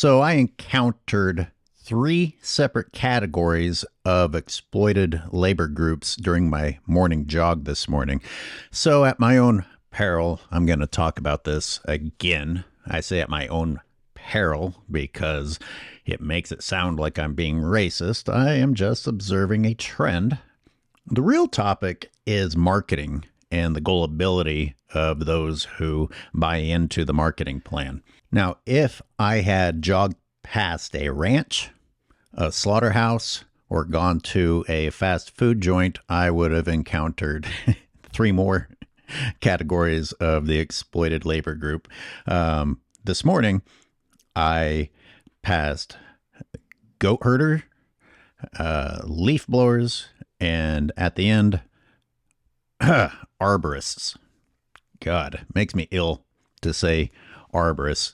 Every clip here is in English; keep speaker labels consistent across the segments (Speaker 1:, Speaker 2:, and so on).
Speaker 1: So I encountered three separate categories of exploited labor groups during my morning jog this morning. So at my own peril, I'm going to talk about this again. I say at my own peril because it makes it sound like I'm being racist. I am just observing a trend. The real topic is marketing and the gullibility of those who buy into the marketing plan. Now, if I had jogged past a ranch, a slaughterhouse, or gone to a fast food joint, I would have encountered three more categories of the exploited labor group. This morning, I passed goat herder, leaf blowers, and at the end, arborists. God, makes me ill to say arborists,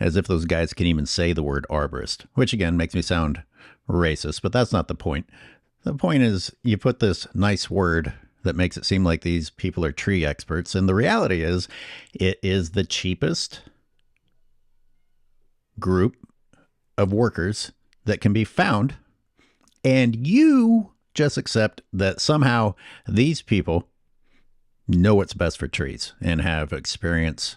Speaker 1: as if those guys can even say the word arborist, which again makes me sound racist, but that's not the point. The point is you put this nice word that makes it seem like these people are tree experts, and the reality is it is the cheapest group of workers that can be found, and you just accept that somehow these people know what's best for trees and have experience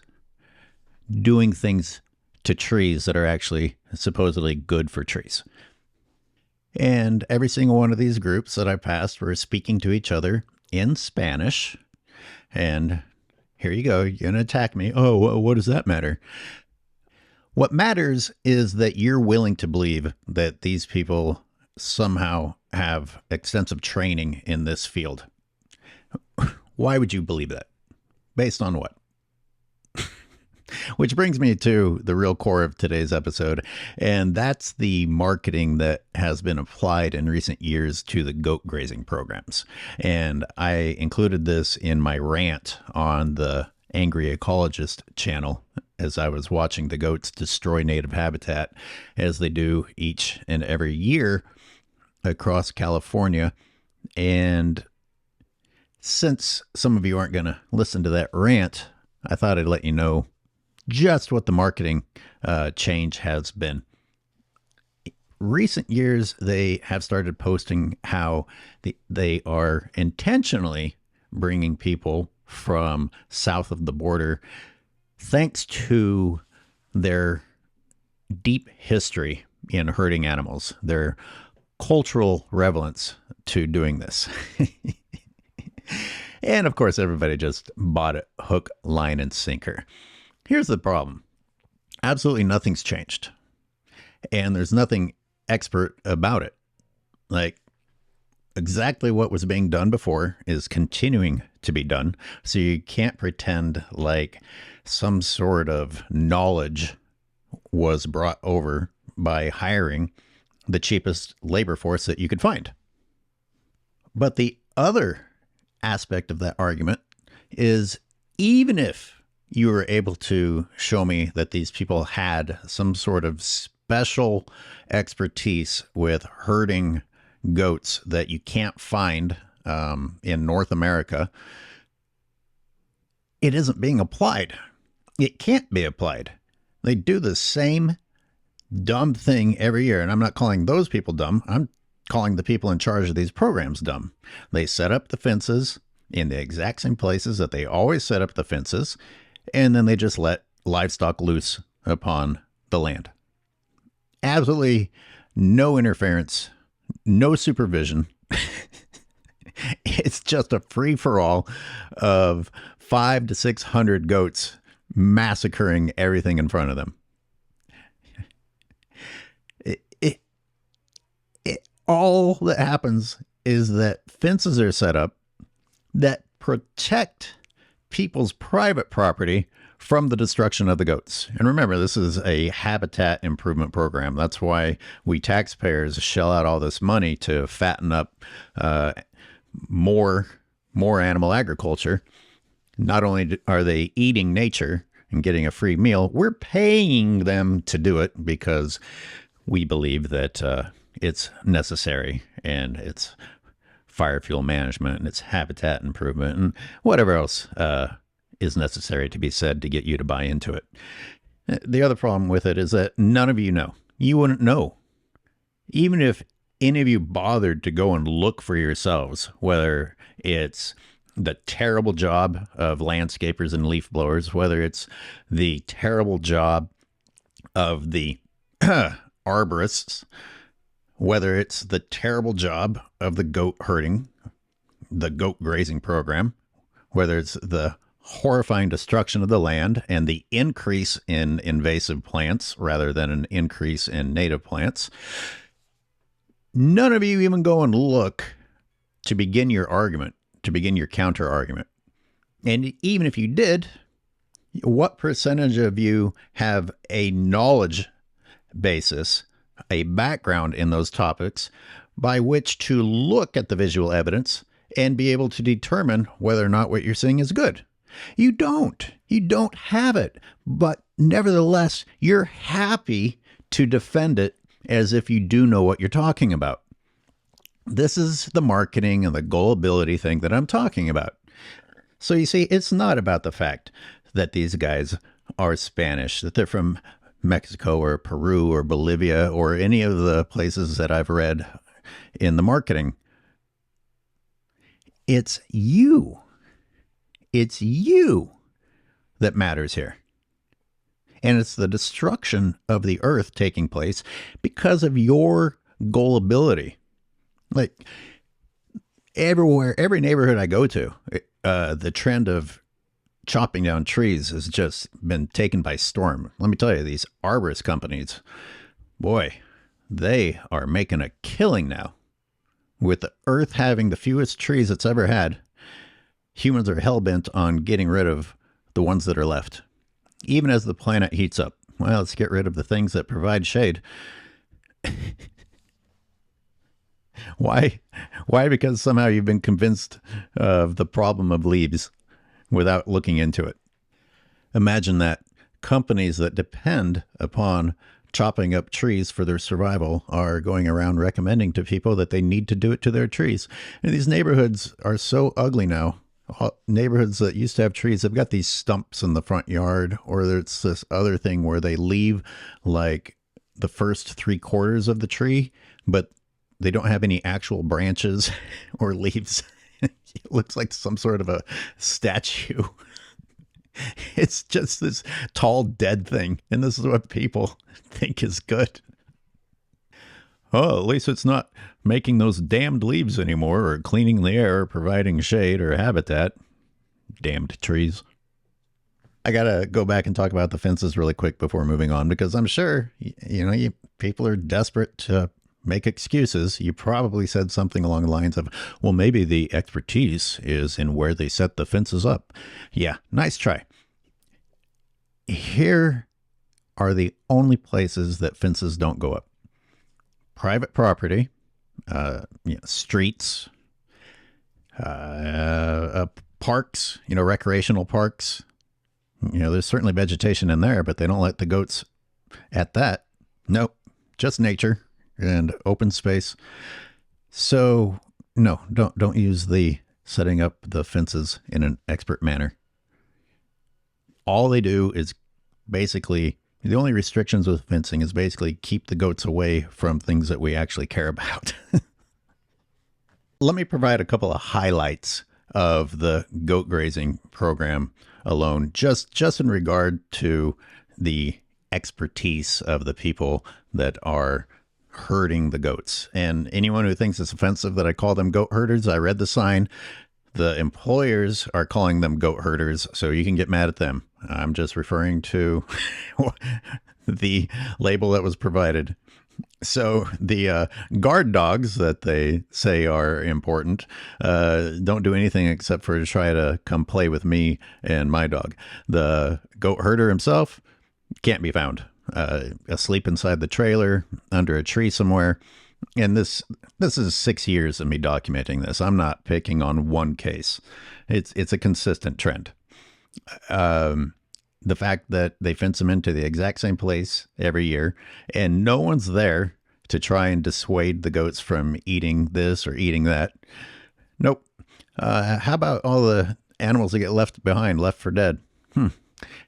Speaker 1: doing things to trees that are actually supposedly good for trees. And every single one of these groups that I passed were speaking to each other in Spanish. And here you go, you're going to attack me. Oh, what does that matter? What matters is that you're willing to believe that these people somehow have extensive training in this field. Why would you believe that? Based on what? Which brings me to the real core of today's episode, and that's the marketing that has been applied in recent years to the goat grazing programs. And I included this in my rant on the Angry Ecologist channel as I was watching the goats destroy native habitat, as they do each and every year across California. And since some of you aren't going to listen to that rant, I thought I'd let you know just what the marketing change has been. Recent years, they have started posting how they are intentionally bringing people from south of the border, thanks to their deep history in herding animals, their cultural relevance to doing this. And of course, everybody just bought it hook, line, and sinker. Here's the problem. Absolutely nothing's changed. And there's nothing expert about it. Like, exactly what was being done before is continuing to be done. So you can't pretend like some sort of knowledge was brought over by hiring the cheapest labor force that you could find. But the other aspect of that argument is, even if you were able to show me that these people had some sort of special expertise with herding goats that you can't find in North America, it isn't being applied. It can't be applied. They do the same dumb thing every year. And I'm not calling those people dumb. I'm calling the people in charge of these programs dumb. They set up the fences in the exact same places that they always set up the fences, and then they just let livestock loose upon the land. Absolutely no interference, no supervision. It's just a free-for-all of 500 to 600 goats massacring everything in front of them. All that happens is that fences are set up that protect people's private property from the destruction of the goats. And remember, this is a habitat improvement program. That's why we taxpayers shell out all this money to fatten up more animal agriculture. Not only are they eating nature and getting a free meal, we're paying them to do it because we believe that it's necessary, and it's fire fuel management, and it's habitat improvement, and whatever else is necessary to be said to get you to buy into it. The other problem with it is that none of you know. You wouldn't know. Even if any of you bothered to go and look for yourselves, whether it's the terrible job of landscapers and leaf blowers, whether it's the terrible job of the arborists, whether it's the terrible job of the goat herding, the goat grazing program, whether it's the horrifying destruction of the land and the increase in invasive plants rather than an increase in native plants. None of you even go and look to begin your argument, to begin your counter argument. And even if you did, what percentage of you have a knowledge basis, a background in those topics by which to look at the visual evidence and be able to determine whether or not what you're seeing is good? You don't. You don't have it. But nevertheless, you're happy to defend it as if you do know what you're talking about. This is the marketing and the gullibility thing that I'm talking about. So you see, it's not about the fact that these guys are Spanish, that they're from Mexico or Peru or Bolivia or any of the places that I've read in the marketing. It's you. It's you that matters here. And it's the destruction of the earth taking place because of your gullibility. Like everywhere, every neighborhood I go to, the trend of chopping down trees has just been taken by storm. Let me tell you, these arborist companies, boy, they are making a killing now. With the earth having the fewest trees it's ever had, humans are hell-bent on getting rid of the ones that are left. Even as the planet heats up, well, let's get rid of the things that provide shade. Why? Why? Because somehow you've been convinced of the problem of leaves without looking into it. Imagine that companies that depend upon chopping up trees for their survival are going around recommending to people that they need to do it to their trees. And these neighborhoods are so ugly now. Neighborhoods that used to have trees have got these stumps in the front yard, or there's this other thing where they leave like the first 3/4 of the tree, but they don't have any actual branches or leaves. It looks like some sort of a statue. It's just this tall, dead thing. And this is what people think is good. Oh, at least it's not making those damned leaves anymore, or cleaning the air, or providing shade or habitat. Damned trees. I got to go back and talk about the fences really quick before moving on, because I'm sure, people are desperate to make excuses. You probably said something along the lines of, well, maybe the expertise is in where they set the fences up. Yeah, nice try. Here are the only places that fences don't go up. Private property, streets, parks, recreational parks. There's certainly vegetation in there, but they don't let the goats at that. Nope, just nature and open space. So no, don't use the setting up the fences in an expert manner. All they do is basically, the only restrictions with fencing is basically keep the goats away from things that we actually care about. Let me provide a couple of highlights of the goat grazing program alone, just in regard to the expertise of the people that are herding the goats. And anyone who thinks it's offensive that I call them goat herders, I read the sign. The employers are calling them goat herders, so you can get mad at them. I'm just referring to the label that was provided. So the guard dogs that they say are important don't do anything except for to try to come play with me and my dog. The goat herder himself can't be found. Asleep inside the trailer, under a tree somewhere. And this is 6 years of me documenting this. I'm not picking on one case. It's a consistent trend. The fact that they fence them into the exact same place every year, and no one's there to try and dissuade the goats from eating this or eating that. Nope. How about all the animals that get left behind, left for dead?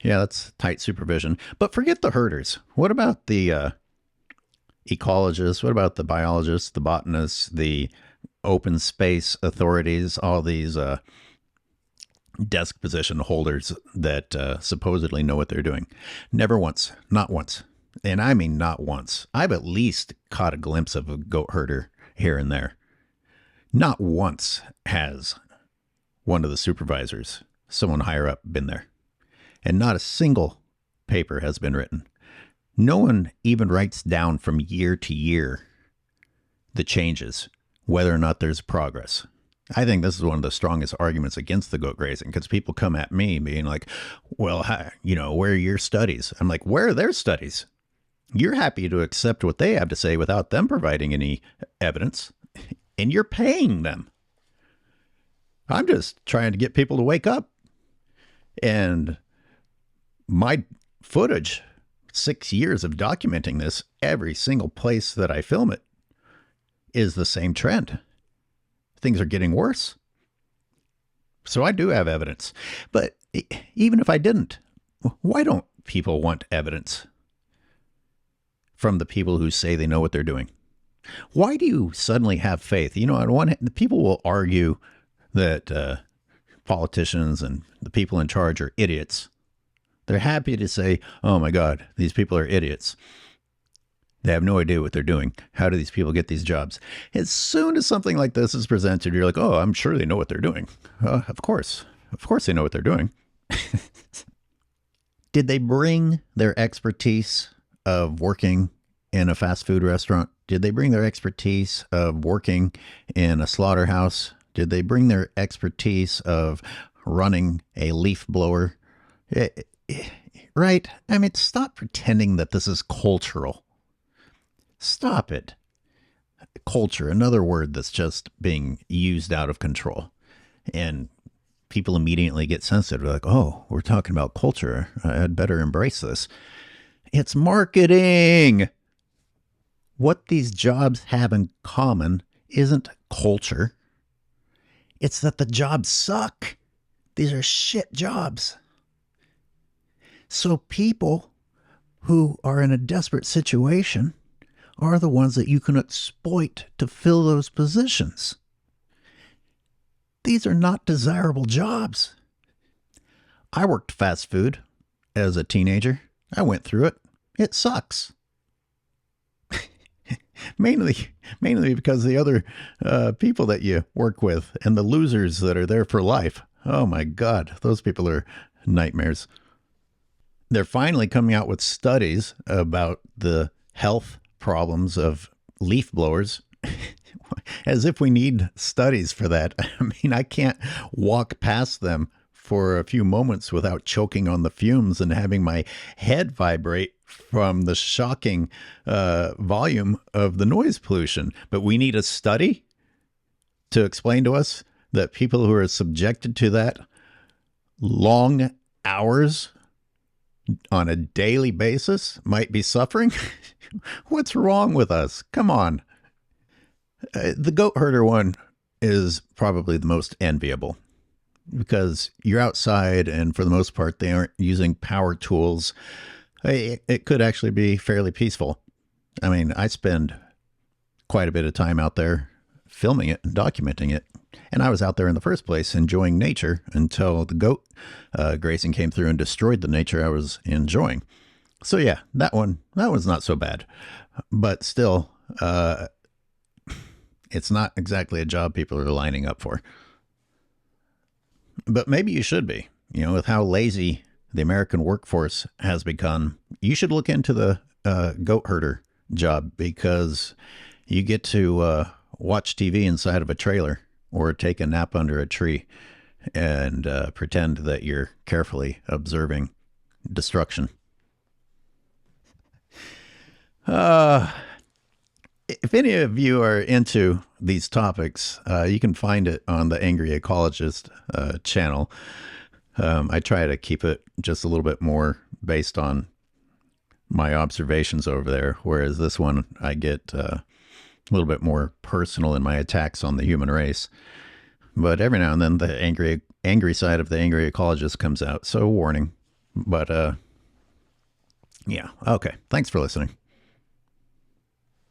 Speaker 1: Yeah, that's tight supervision. But forget the herders. What about the ecologists? What about the biologists, the botanists, the open space authorities, all these desk position holders that supposedly know what they're doing? Never once, not once. And I mean, not once. I've at least caught a glimpse of a goat herder here and there. Not once has one of the supervisors, someone higher up, been there. And not a single paper has been written. No one even writes down from year to year the changes, whether or not there's progress. I think this is one of the strongest arguments against the goat grazing, because people come at me being like, well, where are your studies? I'm like, where are their studies? You're happy to accept what they have to say without them providing any evidence, and you're paying them. I'm just trying to get people to wake up. And my footage, 6 years of documenting this, every single place that I film it, is the same trend. Things are getting worse. So I do have evidence. But even if I didn't, why don't people want evidence from the people who say they know what they're doing? Why do you suddenly have faith? On one hand, people will argue that politicians and the people in charge are idiots. They're happy to say, oh my God, these people are idiots. They have no idea what they're doing. How do these people get these jobs? As soon as something like this is presented, you're like, oh, I'm sure they know what they're doing. Of course. Of course they know what they're doing. Did they bring their expertise of working in a fast food restaurant? Did they bring their expertise of working in a slaughterhouse? Did they bring their expertise of running a leaf blower? Right? I mean, stop pretending that this is cultural. Stop it. Culture, another word that's just being used out of control. And people immediately get sensitive. They're like, oh, we're talking about culture. I'd better embrace this. It's marketing. What these jobs have in common isn't culture. It's that the jobs suck. These are shit jobs. So people who are in a desperate situation are the ones that you can exploit to fill those positions. These are not desirable jobs. I worked fast food as a teenager. I went through it. It sucks. mainly because the other people that you work with and the losers that are there for life. Oh my God, those people are nightmares. They're finally coming out with studies about the health problems of leaf blowers, as if we need studies for that. I mean, I can't walk past them for a few moments without choking on the fumes and having my head vibrate from the shocking volume of the noise pollution. But we need a study to explain to us that people who are subjected to that long hours on a daily basis might be suffering. What's wrong with us? Come on. The goat herder one is probably the most enviable, because you're outside and for the most part they aren't using power tools. It could actually be fairly peaceful. I mean, I spend quite a bit of time out there filming it and documenting it. And I was out there in the first place enjoying nature until the goat grazing came through and destroyed the nature I was enjoying. So yeah, that one's not so bad. But still, it's not exactly a job people are lining up for. But maybe you should be. With how lazy the American workforce has become, you should look into the goat herder job, because you get to watch TV inside of a trailer or take a nap under a tree and pretend that you're carefully observing destruction. If any of you are into these topics, you can find it on the Angry Ecologist channel. I try to keep it just a little bit more based on my observations over there, whereas this one I get a little bit more personal in my attacks on the human race. But every now and then the angry side of the Angry Ecologist comes out. So warning, But yeah. Okay. Thanks for listening.